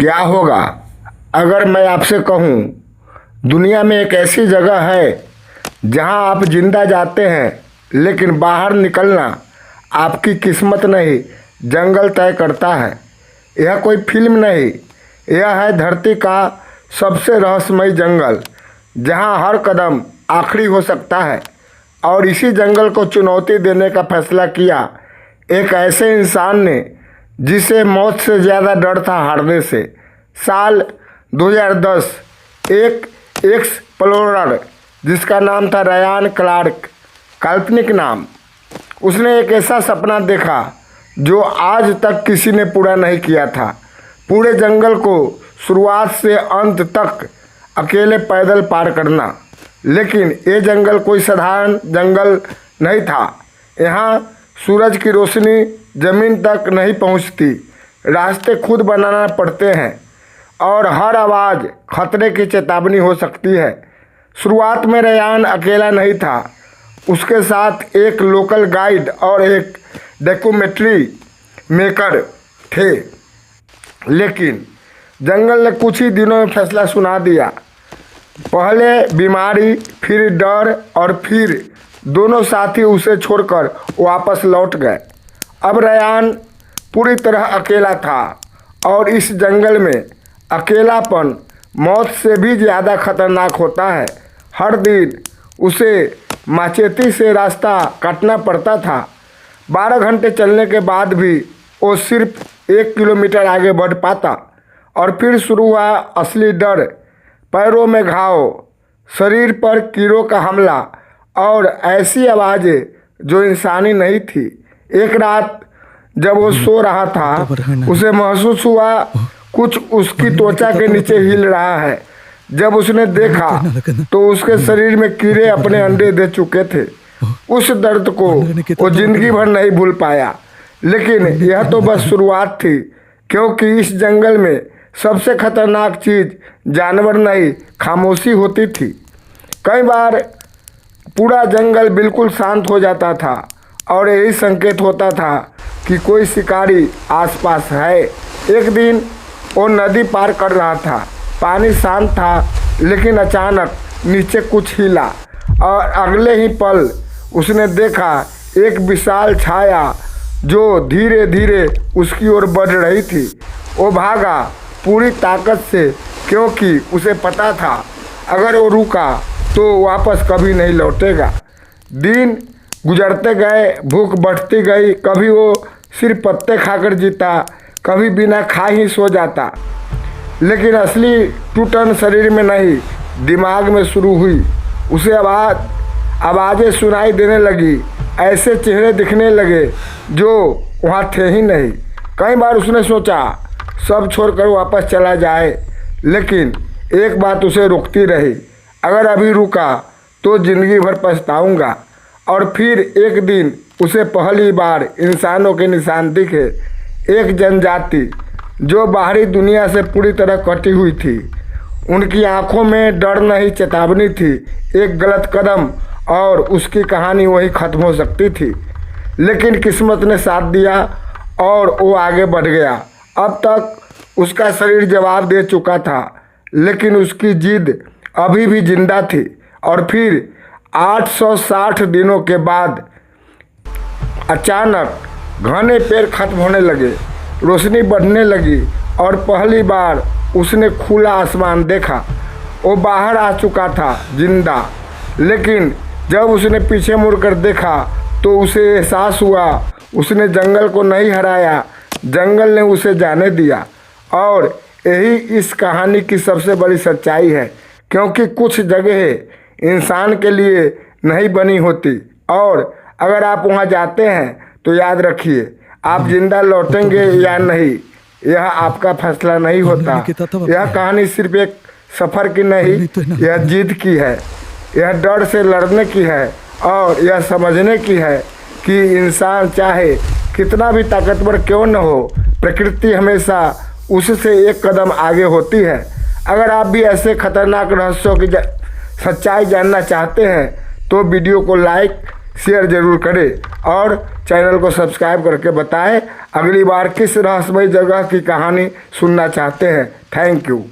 क्या होगा अगर मैं आपसे कहूँ दुनिया में एक ऐसी जगह है जहाँ आप जिंदा जाते हैं लेकिन बाहर निकलना आपकी किस्मत नहीं जंगल तय करता है। यह कोई फिल्म नहीं, यह है धरती का सबसे रहस्यमय जंगल जहाँ हर कदम आखिरी हो सकता है। और इसी जंगल को चुनौती देने का फैसला किया एक ऐसे इंसान ने जिसे मौत से ज़्यादा डर था हारने से। साल 2010 एक एक्सप्लोरर जिसका नाम था रायन क्लार्क, काल्पनिक नाम, उसने एक ऐसा सपना देखा जो आज तक किसी ने पूरा नहीं किया था। पूरे जंगल को शुरुआत से अंत तक अकेले पैदल पार करना। लेकिन ये जंगल कोई साधारण जंगल नहीं था। यहाँ सूरज की रोशनी ज़मीन तक नहीं पहुँचती, रास्ते खुद बनाना पड़ते हैं और हर आवाज़ खतरे की चेतावनी हो सकती है। शुरुआत में रेयान अकेला नहीं था, उसके साथ एक लोकल गाइड और एक डॉक्यूमेंट्री मेकर थे। लेकिन जंगल ने कुछ ही दिनों में फैसला सुना दिया। पहले बीमारी, फिर डर और फिर दोनों साथी उसे छोड़कर वापस लौट गए। अब रेयान पूरी तरह अकेला था और इस जंगल में अकेलापन मौत से भी ज़्यादा खतरनाक होता है। हर दिन उसे माचेती से रास्ता काटना पड़ता था। 12 घंटे चलने के बाद भी वो सिर्फ 1 किलोमीटर आगे बढ़ पाता। और फिर शुरू हुआ असली डर। पैरों में घाव, शरीर पर कीड़ों का हमला और ऐसी आवाज़ें जो इंसानी नहीं थी। एक रात जब वो सो रहा था, उसे महसूस हुआ कुछ उसकी त्वचा के नीचे हिल रहा है। जब उसने देखा तो उसके शरीर में कीड़े अपने अंडे दे चुके थे। उस दर्द को वो जिंदगी भर नहीं भूल पाया। लेकिन यह तो बस शुरुआत थी, क्योंकि इस जंगल में सबसे खतरनाक चीज़ जानवर नहीं, खामोशी होती थी। कई बार पूरा जंगल बिल्कुल शांत हो जाता था और यही संकेत होता था कि कोई शिकारी आसपास है। एक दिन वो नदी पार कर रहा था, पानी शांत था, लेकिन अचानक नीचे कुछ हिला और अगले ही पल उसने देखा एक विशाल छाया जो धीरे धीरे उसकी ओर बढ़ रही थी। वो भागा पूरी ताकत से, क्योंकि उसे पता था अगर वो रुका तो वापस कभी नहीं लौटेगा। दिन गुजरते गए, भूख बढ़ती गई। कभी वो सिर्फ पत्ते खाकर जीता, कभी बिना खाए ही सो जाता। लेकिन असली टूटन शरीर में नहीं, दिमाग में शुरू हुई। उसे आवाज़ें सुनाई देने लगी, ऐसे चेहरे दिखने लगे जो वहाँ थे ही नहीं। कई बार उसने सोचा सब छोड़कर वापस चला जाए, लेकिन एक बात उसे रोकती रही, अगर अभी रुका तो ज़िंदगी भर पछताऊंगा। और फिर एक दिन उसे पहली बार इंसानों के निशान दिखे। एक जनजाति जो बाहरी दुनिया से पूरी तरह कटी हुई थी। उनकी आंखों में डर नहीं, चेतावनी थी। एक गलत कदम और उसकी कहानी वहीं ख़त्म हो सकती थी। लेकिन किस्मत ने साथ दिया और वो आगे बढ़ गया। अब तक उसका शरीर जवाब दे चुका था, लेकिन उसकी जिद अभी भी जिंदा थी। और फिर 860 दिनों के बाद अचानक घने पेड़ खत्म होने लगे, रोशनी बढ़ने लगी और पहली बार उसने खुला आसमान देखा। वो बाहर आ चुका था जिंदा, लेकिन जब उसने पीछे मुड़कर देखा तो उसे एहसास हुआ उसने जंगल को नहीं हराया, जंगल ने उसे जाने दिया। और यही इस कहानी की सबसे बड़ी सच्चाई है, क्योंकि कुछ जगह इंसान के लिए नहीं बनी होती। और अगर आप वहां जाते हैं तो याद रखिए, आप जिंदा लौटेंगे या नहीं, यह आपका फैसला नहीं होता। यह कहानी सिर्फ एक सफ़र की नहीं, यह जीत की है, यह डर से लड़ने की है और यह समझने की है कि इंसान चाहे कितना भी ताकतवर क्यों न हो, प्रकृति हमेशा उससे एक कदम आगे होती है। अगर आप भी ऐसे खतरनाक रहस्यों की सच्चाई जानना चाहते हैं तो वीडियो को लाइक शेयर ज़रूर करें और चैनल को सब्सक्राइब करके बताएं अगली बार किस रहस्यमय जगह की कहानी सुनना चाहते हैं? Thank you.